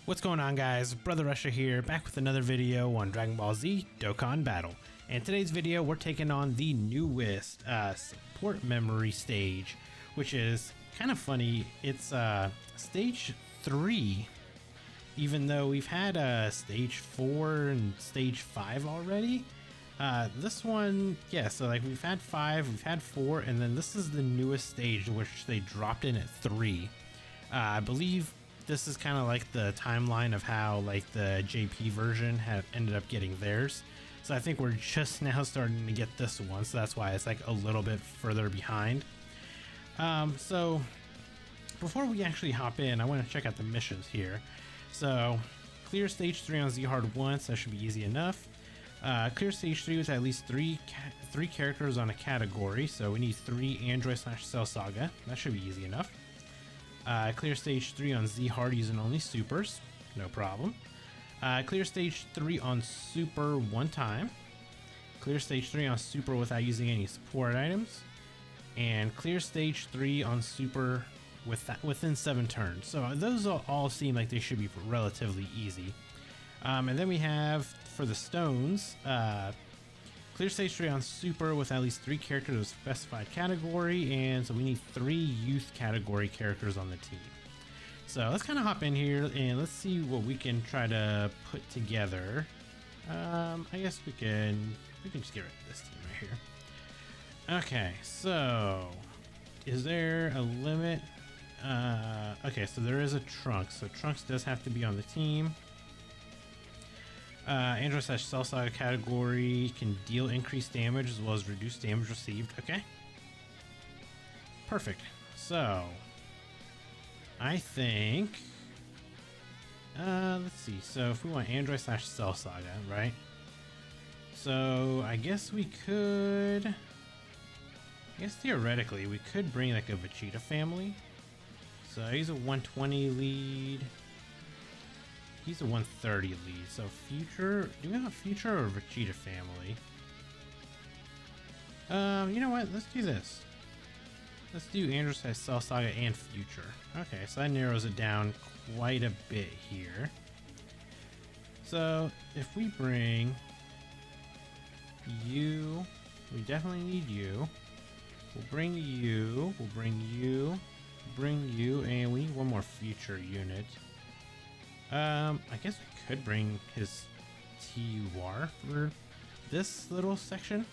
What's going on, guys? Brother Rusher here, back with another video on Dragon Ball Z Dokkan Battle. And today's video, we're taking on the newest support memory stage, which is kind of funny. It's stage 3, even though we've had stage 4 and stage 5 already. This one, yeah, so like we've had 5, we've had 4, and then this is the newest stage, which they dropped in at 3. I believe this is kind of like the timeline of how like the JP version had ended up getting theirs. So I think we're just now starting to get this one, so that's why it's like a little bit further behind. So before we actually hop in, I want to check out the missions here. So clear stage 3 on Z Hard once, that should be easy enough. Clear stage 3 with at least three characters on a category, so we need 3 Android/Cell Saga. That should be easy enough. Clear stage 3 on Z Hard using only supers, no problem. Clear stage 3 on super one time. Clear stage 3 on super without using any support items. And clear stage 3 on super within 7 turns. So those all seem like they should be relatively easy. And then we have, for the stones, clear stage 3 on super with at least 3 characters of a specified category, and so we need 3 youth category characters on the team. So let's kind of hop in here and let's see what we can try to put together. I guess we can just get rid of this team right here. Okay, so is there a limit? Okay, so there is a Trunks. So Trunks does have to be on the team. Android/Cell Saga category can deal increased damage as well as reduced damage received. Okay. Perfect. So I think let's see. So if we want Android/Cell Saga, right? So I guess we could, theoretically we could bring like a Vegeta family. So he's a 120 lead. He's a 130 lead, so future, do we have a future or Vegeta family? You know what, let's do this. Let's do Android/Cell Saga and future. Okay, so that narrows it down quite a bit here. So if we bring you, we definitely need you. We'll bring you, we'll bring you, bring you, and we need one more future unit. I guess we could bring his TUR for this little section.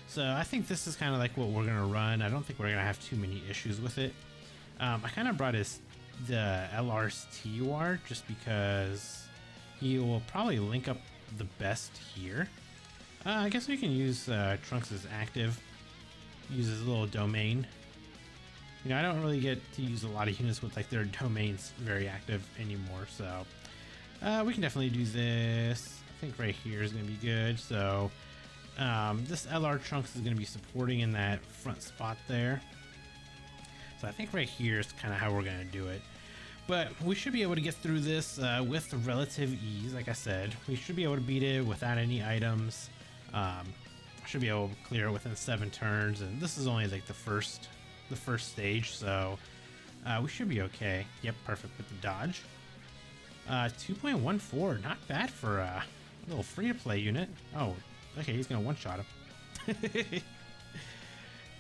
So I think this is kind of like what we're gonna run. I don't think we're gonna have too many issues with it. I kind of brought the LR's TUR just because he will probably link up the best here. I guess we can use Trunks as active. Use his little domain. You know, I don't really get to use a lot of units with like their domains very active anymore, so we can definitely do this. I think right here is going to be good. So this LR Trunks is going to be supporting in that front spot there. So I think right here is kind of how we're going to do it. But we should be able to get through this with relative ease. Like I said, we should be able to beat it without any items. Should be able to clear it within 7 turns, and this is only like the first stage, so we should be okay. Yep, perfect with the dodge. 2.14, not bad for a little free-to-play unit. Oh, okay, he's gonna one-shot him.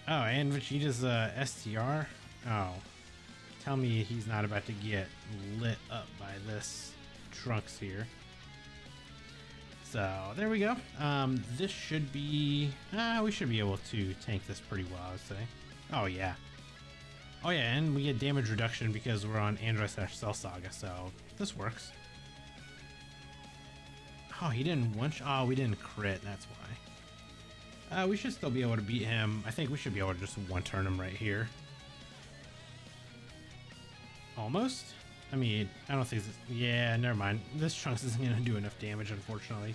Oh, and Vegeta's STR. Oh, tell me he's not about to get lit up by this Trunks here. So there we go. This should be, we should be able to tank this pretty well, I would say. Oh yeah. Oh yeah, and we get damage reduction because we're on Android/Cell Saga, so this works. Oh, he didn't oh, we didn't crit, that's why. We should still be able to beat him. I think we should be able to just one-turn him right here. Almost? I mean, I don't think this, yeah, never mind. This Trunks isn't gonna do enough damage, unfortunately.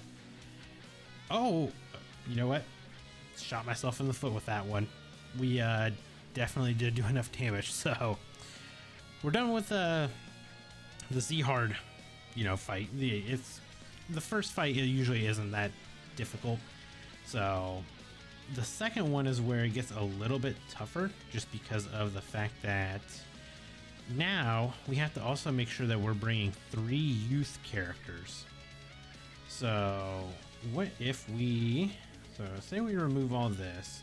Oh, you know what? Shot myself in the foot with that one. We definitely did do enough damage, so we're done with the Z Hard, you know, fight. It's the first fight. It usually isn't that difficult. So the second one is where it gets a little bit tougher, just because of the fact that now we have to also make sure that we're bringing 3 youth characters. So what if we, so say we remove all this,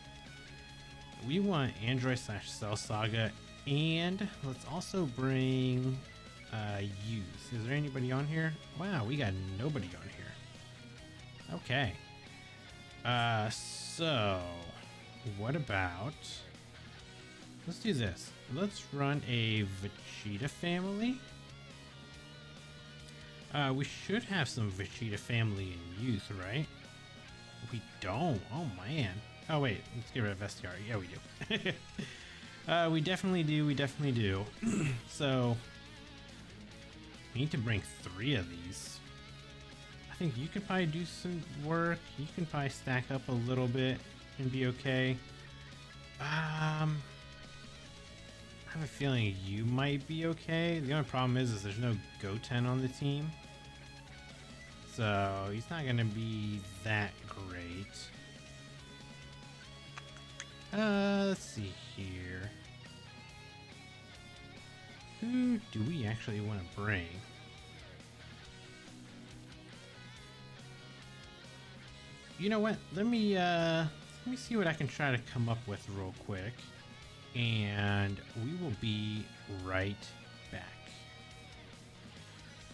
we want Android / Cell Saga, and let's also bring youth. Is there anybody on here? Wow, we got nobody on here. Okay. So what about, let's do this. Let's run a Vegeta family. We should have some Vegeta family in youth, right? We don't. Oh man. Oh wait, let's get rid of STR. Yeah, we do. We definitely do. We definitely do. So we need to bring 3 of these. I think you could probably do some work. You can probably stack up a little bit and be okay. I have a feeling you might be okay. The only problem is there's no Goten on the team, so he's not gonna be that great. Let's see here. Who do we actually want to bring? You know what? Let me see what I can try to come up with real quick, and we will be right back.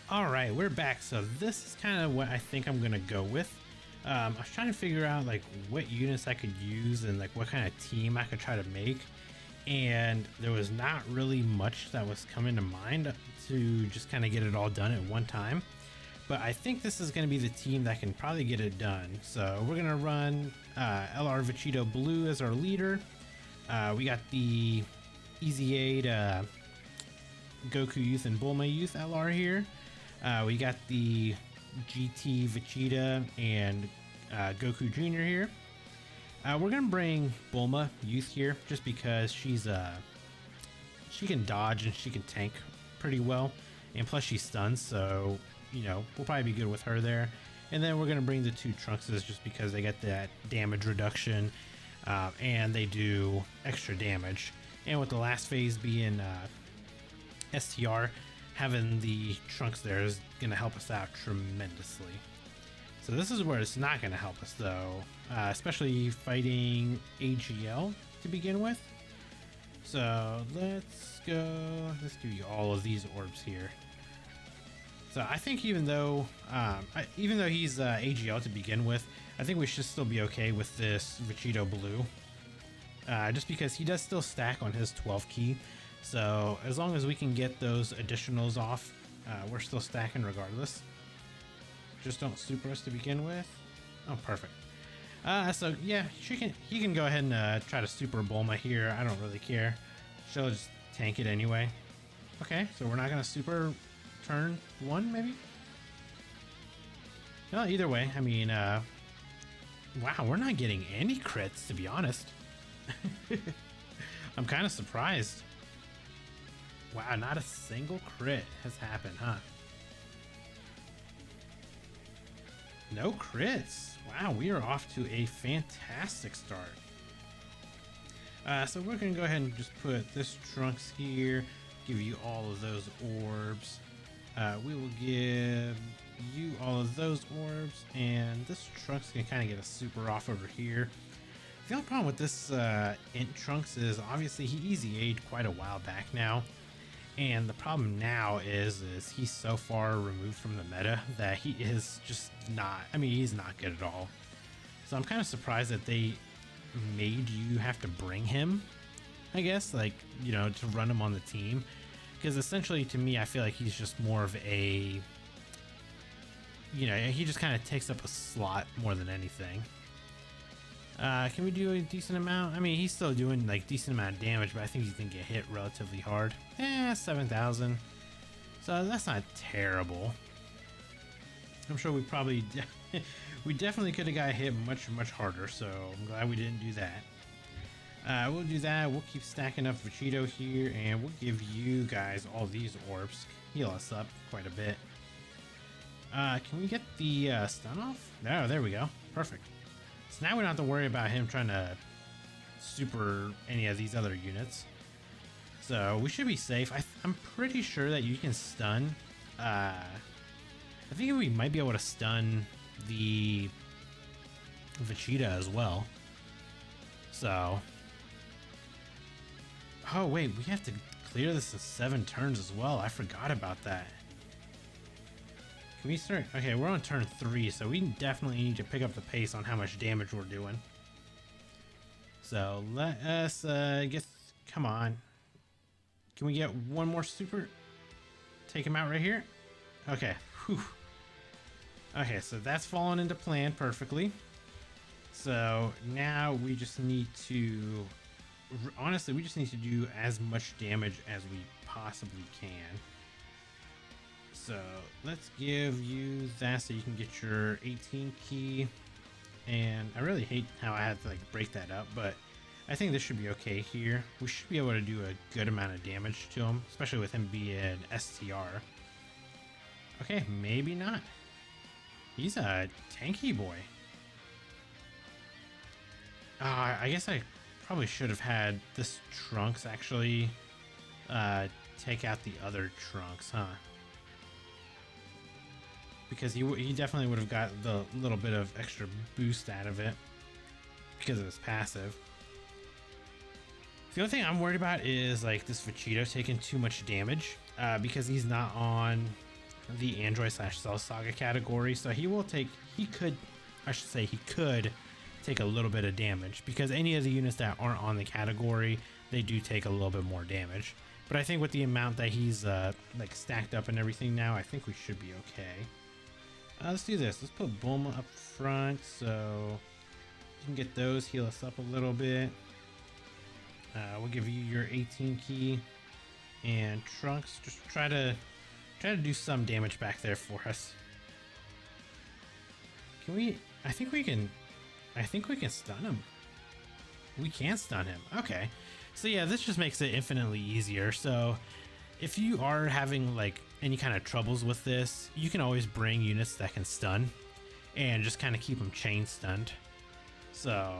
All right, we're back. So this is kind of what I think I'm gonna go with. I was trying to figure out like what units I could use and like what kind of team I could try to make, and there was not really much that was coming to mind to just kind of get it all done at one time. But I think this is going to be the team that can probably get it done. So we're going to run LR Vegito Blue as our leader. We got the Easy Aid Goku Youth and Bulma Youth LR here. We got the GT Vegeta and Goku Jr. here. We're going to bring Bulma Youth here just because she can dodge and she can tank pretty well. And plus she's stunned, so you know, we'll probably be good with her there. And then we're going to bring the 2 Trunkses just because they get that damage reduction and they do extra damage. And with the last phase being STR, having the Trunks there is going to help us out tremendously. So this is where it's not going to help us though, especially fighting AGL to begin with. So let's give you all of these orbs here. So I think even though he's AGL to begin with, I think we should still be okay with this Vegito Blue. Just because he does still stack on his 12 key. So as long as we can get those additionals off, we're still stacking regardless. Just don't super us to begin with. Oh, perfect. So yeah, he can go ahead and try to super Bulma here. I don't really care. She'll just tank it anyway. Okay, so we're not gonna super turn 1 maybe? No, either way, I mean, wow, we're not getting any crits to be honest. I'm kind of surprised. Wow, not a single crit has happened, huh? No crits. Wow, we are off to a fantastic start. So we're gonna go ahead and just put this Trunks here, give you all of those orbs. We will give you all of those orbs, and this Trunks can kind of get a super off over here. The only problem with this Int Trunks is obviously he easy A'd quite a while back now, and the problem now is he's so far removed from the meta that he is just not, I mean, he's not good at all. So I'm kind of surprised that they made you have to bring him, I guess, like, you know, to run him on the team. Because essentially, to me, I feel like he's just more of a, you know, he just kind of takes up a slot more than anything. Can we do a decent amount? I mean, he's still doing like decent amount of damage, but I think he's gonna get hit relatively hard. 7,000. So that's not terrible. I'm sure we probably, we definitely could have got hit much harder. So I'm glad we didn't do that. We'll do that. We'll keep stacking up Vegito here, and we'll give you guys all these orbs. Heal us up quite a bit. Can we get the stun off? No, there we go. Perfect. So now we don't have to worry about him trying to super any of these other units. So we should be safe. I'm pretty sure that you can stun. I think we might be able to stun the Vegeta as well. So, oh wait, we have to clear this in 7 turns as well. I forgot about that. Can we start? Okay, we're on turn 3, so we definitely need to pick up the pace on how much damage we're doing. So let us get, come on. Can we get one more super? Take him out right here. Okay. Whew. Okay, so that's fallen into plan perfectly. So now we just need to, honestly, we just need to do as much damage as we possibly can. So let's give you that so you can get your 18 key. And I really hate how I had to like break that up, but I think this should be okay here. We should be able to do a good amount of damage to him, especially with him being STR. Okay, maybe not. He's a tanky boy. I guess I probably should have had this Trunks actually take out the other Trunks, huh? Because he definitely would have got the little bit of extra boost out of it because of his passive. The only thing I'm worried about is like this Vegeta taking too much damage because he's not on the Android / Cell Saga category. So he could take a little bit of damage because any of the units that aren't on the category, they do take a little bit more damage. But I think with the amount that he's like stacked up and everything now, I think we should be okay. Let's do this. Let's put Bulma up front so you can get those, heal us up a little bit. We'll give you your 18 key, and Trunks, just try to do some damage back there for us. Can we? I think we can stun him. We can stun him. Okay. So yeah, this just makes it infinitely easier. So if you are having like any kind of troubles with this, you can always bring units that can stun and just kind of keep them chain stunned. So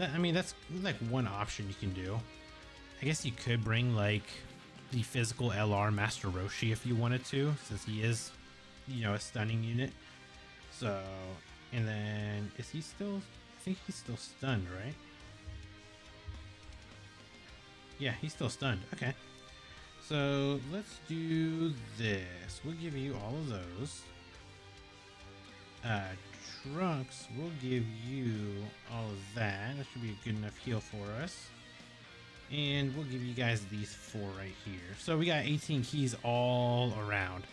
I mean, that's like one option you can do. I guess you could bring like the physical LR Master Roshi if you wanted to, since he is, you know, a stunning unit. So, and then is he still? I think he's still stunned, right? Yeah, he's still stunned. Okay. So let's do this. We'll give you all of those. Trunks, we'll give you all of that. That should be a good enough heal for us. And we'll give you guys these 4 right here. So we got 18 keys all around.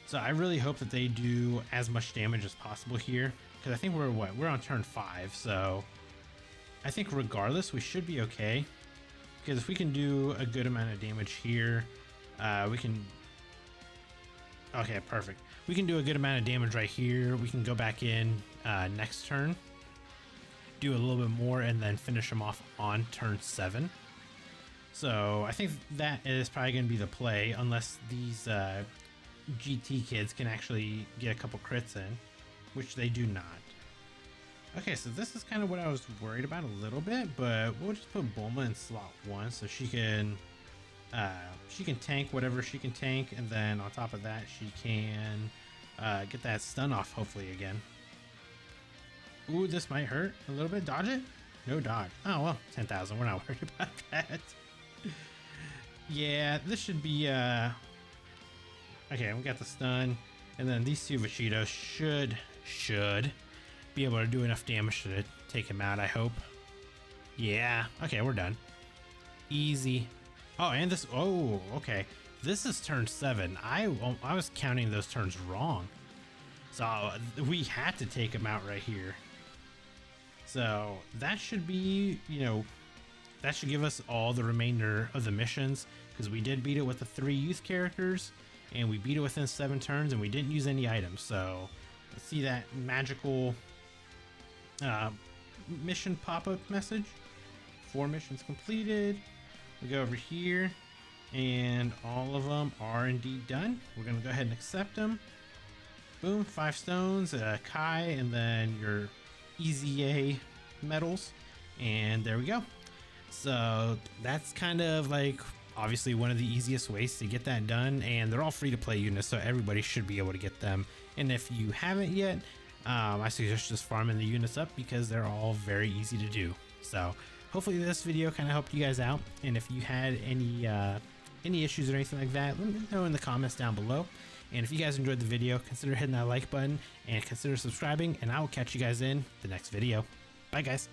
So I really hope that they do as much damage as possible here. Because I think we're on turn 5. So I think regardless, we should be okay. Because if we can do a good amount of damage here, we can... Okay, perfect. We can do a good amount of damage right here. We can go back in next turn, do a little bit more, and then finish them off on turn 7. So I think that is probably going to be the play, unless these GT kids can actually get a couple crits in, which they do not. Okay, so this is kind of what I was worried about a little bit, but we'll just put Bulma in slot 1 so she can tank whatever she can tank, and then on top of that she can get that stun off hopefully again. Ooh, this might hurt a little bit. Dodge it? No dodge. Oh well, 10,000. We're not worried about that. Yeah, this should be okay. We got the stun, and then these 2 Vegeta should be able to do enough damage to take him out, I hope. Yeah. Okay, we're done. Easy. Oh, and this... Oh, okay. This is turn 7. I was counting those turns wrong. So we had to take him out right here. So that should be, you know, that should give us all the remainder of the missions, because we did beat it with the 3 youth characters, and we beat it within 7 turns, and we didn't use any items. So let's see that magical mission pop-up message. 4 missions completed. We go over here, and all of them are indeed done. We're gonna go ahead and accept them. Boom, 5 stones, Kai, and then your EZA medals, and there we go. So that's kind of like obviously one of the easiest ways to get that done, and they're all free to play units, so everybody should be able to get them. And if you haven't yet, I suggest just farming the units up because they're all very easy to do. So hopefully this video kind of helped you guys out, and if you had any issues or anything like that, let me know in the comments down below. And if you guys enjoyed the video, consider hitting that like button and consider subscribing, and I will catch you guys in the next video. Bye guys.